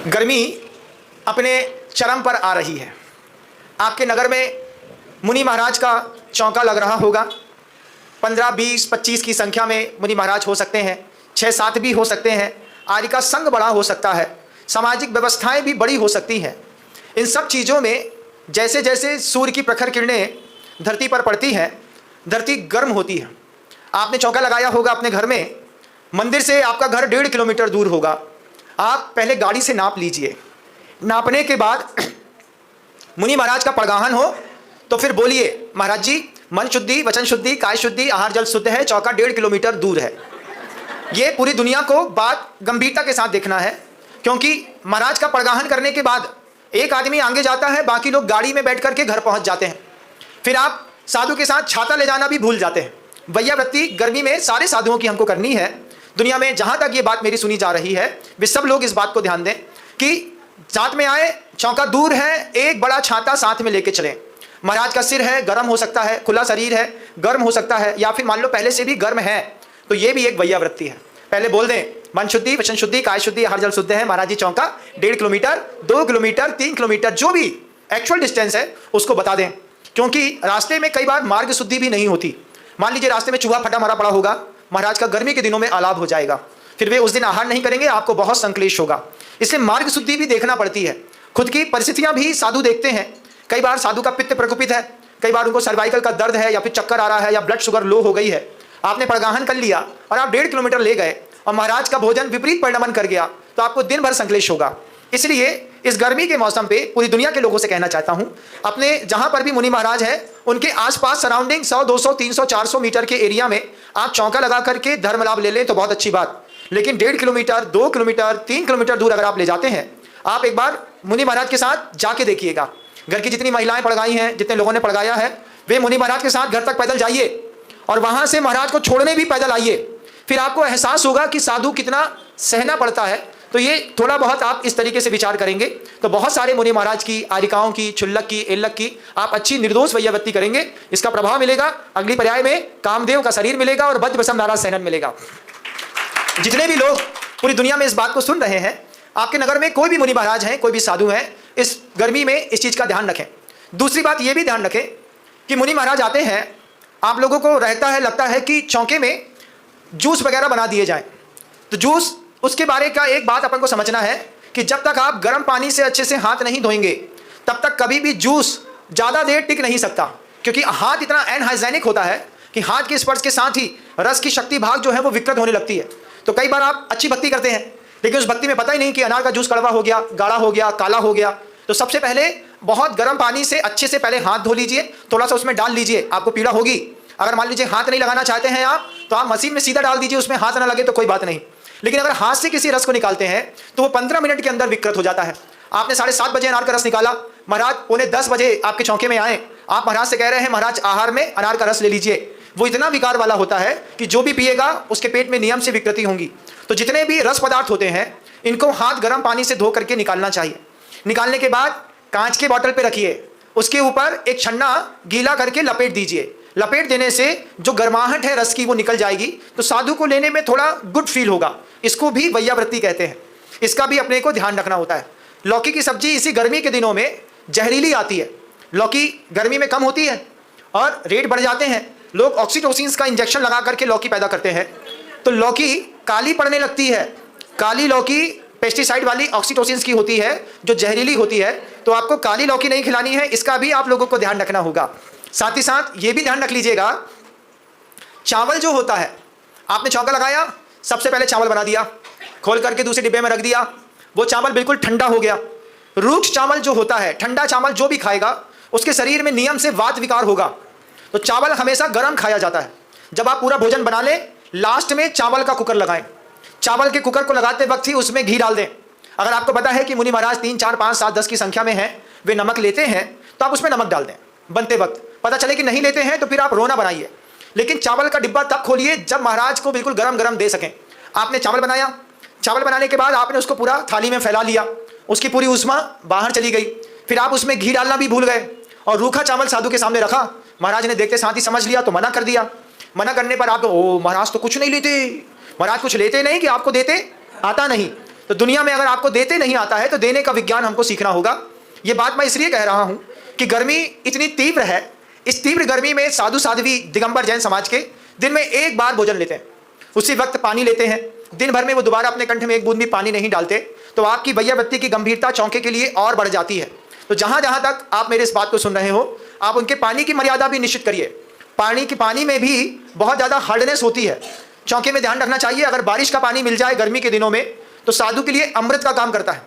गर्मी अपने चरम पर आ रही है। आपके नगर में मुनि महाराज का चौका लग रहा होगा। 15, 20, 25 की संख्या में मुनि महाराज हो सकते हैं, 6, 7 भी हो सकते हैं। आदि का संघ बड़ा हो सकता है, सामाजिक व्यवस्थाएं भी बड़ी हो सकती हैं। इन सब चीज़ों में जैसे जैसे सूर्य की प्रखर किरणें धरती पर पड़ती हैं, धरती गर्म होती है। आपने चौका लगाया होगा अपने घर में, मंदिर से आपका घर 1.5 किलोमीटर दूर होगा। आप पहले गाड़ी से नाप लीजिए, नापने के बाद मुनि महाराज का परगाहन हो तो फिर बोलिए, महाराज जी मन शुद्धि, वचन शुद्धि, काय शुद्धि, आहार जल शुद्ध है, चौका 1.5 किलोमीटर दूर है। ये पूरी दुनिया को बात गंभीरता के साथ देखना है, क्योंकि महाराज का परगाहन करने के बाद एक आदमी आगे जाता है, बाकी लोग गाड़ी में बैठ करके घर पहुंच जाते हैं। फिर आप साधु के साथ छाता ले जाना भी भूल जाते हैं। वैयावृत्ति गर्मी में सारे साधुओं की हमको करनी है। दुनिया में जहां तक ये बात मेरी सुनी जा रही है, वे सब लोग इस बात को ध्यान दें कि साथ में आए, चौका दूर है, एक बड़ा छाता साथ में लेके चलें। महाराज का सिर है, गर्म हो सकता है, खुला शरीर है, गर्म हो सकता है, या फिर मान लो पहले से भी गर्म है, तो ये भी एक वैयावृत्ति है। पहले बोल दें, मन शुद्धि, वचन शुद्धि, काय शुद्धि, आहार जल शुद्ध है। महाराज जी चौका 1.5 किलोमीटर, 2 किलोमीटर, 3 किलोमीटर, जो भी एक्चुअल डिस्टेंस है उसको बता दें, क्योंकि रास्ते में कई बार मार्ग शुद्धि भी नहीं होती। मान लीजिए रास्ते में चूहा फटा मारा पड़ा होगा, महाराज का गर्मी के दिनों में आलाप हो जाएगा, फिर वे उस दिन आहार नहीं करेंगे, आपको बहुत संक्लेश होगा। इसलिए मार्ग शुद्धि भी देखना पड़ती है। खुद की परिस्थितियां भी साधु देखते हैं। कई बार साधु का पित्त प्रकोपित है, कई बार उनको सर्वाइकल का दर्द है, या फिर चक्कर आ रहा है, या ब्लड शुगर लो हो गई है। आपने परगाहन कर लिया और आप 1.5 किलोमीटर ले गए और महाराज का भोजन विपरीत परिणमन कर गया, तो आपको दिन भर संक्लेश होगा। इसलिए इस गर्मी के मौसम पे पूरी दुनिया के लोगों से कहना चाहता हूं, अपने जहां पर भी मुनि महाराज है उनके आसपास सराउंडिंग 100, 200, 300, 400 मीटर के एरिया में आप चौका लगा करके धर्म लाभ ले लें तो बहुत अच्छी बात। लेकिन 1.5 किलोमीटर, 2 किलोमीटर, 3 किलोमीटर दूर अगर आप ले जाते हैं, आप एक बार मुनि महाराज के साथ जाके देखिएगा। घर की जितनी महिलाएं पड़गाई हैं, जितने लोगों ने पड़गाया है, वे मुनि महाराज के साथ घर तक पैदल जाइए और वहां से महाराज को छोड़ने भी पैदल आइए। फिर आपको एहसास होगा कि साधु कितना सहना पड़ता है। तो ये थोड़ा बहुत आप इस तरीके से विचार करेंगे तो बहुत सारे मुनि महाराज की, आरिकाओं की, छुल्लक की, एल्लक की आप अच्छी निर्दोष वैयावृत्ति करेंगे। इसका प्रभाव मिलेगा अगली पर्याय में, कामदेव का शरीर मिलेगा और बद्ध वसम नाराज सहनन मिलेगा। जितने भी लोग पूरी दुनिया में इस बात को सुन रहे हैं, आपके नगर में कोई भी मुनि महाराज हैं, कोई भी साधु हैं, इस गर्मी में इस चीज़ का ध्यान रखें। दूसरी बात ये भी ध्यान रखें कि मुनि महाराज आते हैं, आप लोगों को रहता है, लगता है कि चौके में जूस वगैरह बना दिए जाएं, तो जूस, उसके बारे का एक बात अपन को समझना है कि जब तक आप गर्म पानी से अच्छे से हाथ नहीं धोएंगे तब तक कभी भी जूस ज़्यादा देर टिक नहीं सकता, क्योंकि हाथ इतना अनहाइजेनिक होता है कि हाथ के स्पर्श के साथ ही रस की शक्ति भाग जो है वो विकृत होने लगती है। तो कई बार आप अच्छी भक्ति करते हैं, लेकिन उस भक्ति में पता ही नहीं कि अनार का जूस कड़वा हो गया, गाढ़ा हो गया, काला हो गया। तो सबसे पहले बहुत गर्म पानी से अच्छे से पहले हाथ धो लीजिए, थोड़ा सा उसमें डाल लीजिए, आपको पीड़ा होगी। अगर मान लीजिए हाथ नहीं लगाना चाहते हैं आप, तो आप मशीन में सीधा डाल दीजिए, उसमें हाथ ना लगे तो कोई बात नहीं। लेकिन अगर हाथ से किसी रस को निकालते हैं तो वो 15 मिनट के अंदर विकृत हो जाता है। आपने 7:30 बजे अनार का रस निकाला, महाराज 9:45 बजे आपके चौके में आए, आप महाराज से कह रहे हैं महाराज आहार में अनार का रस ले लीजिए, वो इतना विकार वाला होता है कि जो भी पिएगा उसके पेट में नियम से विकृति होंगी। तो जितने भी रस पदार्थ होते हैं इनको हाथ गर्म पानी से धो करके निकालना चाहिए। निकालने के बाद कांच के बॉटल पे रखिए, उसके ऊपर एक छन्ना गीला करके लपेट दीजिए। लपेट देने से जो गर्माहट है रस की वो निकल जाएगी, तो साधु को लेने में थोड़ा गुड फील होगा। इसको भी वैयावृत्ति कहते हैं। इसका भी अपने को ध्यान रखना होता है। लौकी की सब्जी इसी गर्मी के दिनों में जहरीली आती है। लौकी गर्मी में कम होती है और रेट बढ़ जाते हैं, लोग ऑक्सीटोसिन का इंजेक्शन लगा करके लौकी पैदा करते हैं, तो लौकी काली पड़ने लगती है। काली लौकी पेस्टिसाइड वाली ऑक्सीटोसिन की होती है जो जहरीली होती है, तो आपको काली लौकी नहीं खिलानी है। इसका भी आप लोगों को ध्यान रखना होगा। साथ ही साथ ये भी ध्यान रख लीजिएगा, चावल जो होता है, आपने चौका लगाया, सबसे पहले चावल बना दिया, खोल करके दूसरे डिब्बे में रख दिया, वो चावल बिल्कुल ठंडा हो गया। रूक्ष चावल जो होता है, ठंडा चावल जो भी खाएगा उसके शरीर में नियम से वात विकार होगा। तो चावल हमेशा गर्म खाया जाता है। जब आप पूरा भोजन बना लें, लास्ट में चावल का कुकर लगाएं। चावल के कुकर को लगाते वक्त ही उसमें घी डाल दें। अगर आपको पता है कि मुनि महाराज 3, 4, 5, 7, 10 की संख्या में हैं, वे नमक लेते हैं, तो आप उसमें नमक डाल दें बनते वक्त। पता चले कि नहीं लेते हैं तो फिर आप रोना बनाइए, लेकिन चावल का डिब्बा तब खोलिए जब महाराज को बिल्कुल गरम गरम दे सकें। आपने चावल बनाया, चावल बनाने के बाद आपने उसको पूरा थाली में फैला लिया, उसकी पूरी उष्मा बाहर चली गई, फिर आप उसमें घी डालना भी भूल गए और रूखा चावल साधु के सामने रखा। महाराज ने देखते साथ ही समझ लिया तो मना कर दिया। मना करने पर आप, ओ महाराज तो कुछ नहीं लेते, महाराज कुछ लेते नहीं कि आपको देते, आता नहीं। तो तो दुनिया में अगर आपको देते नहीं आता है तो देने का विज्ञान हमको सीखना होगा। ये बात मैं इसलिए कह रहा हूं कि गर्मी इतनी तीव्र है, इस तीव्र गर्मी में साधु साध्वी दिगंबर जैन समाज के दिन में एक बार भोजन लेते हैं, उसी वक्त पानी लेते हैं, दिन भर में वो दोबारा अपने कंठ में एक बूंद भी पानी नहीं डालते, तो आपकी बैय्यवृत्ति की गंभीरता चौंके के लिए और बढ़ जाती है। तो जहां जहां तक आप मेरे इस बात को सुन रहे हो, आप उनके पानी की मर्यादा भी निश्चित करिए। पानी में भी बहुत ज़्यादा हार्डनेस होती है, चौंके में ध्यान रखना चाहिए। अगर बारिश का पानी मिल जाए गर्मी के दिनों में तो साधु के लिए अमृत का काम करता है।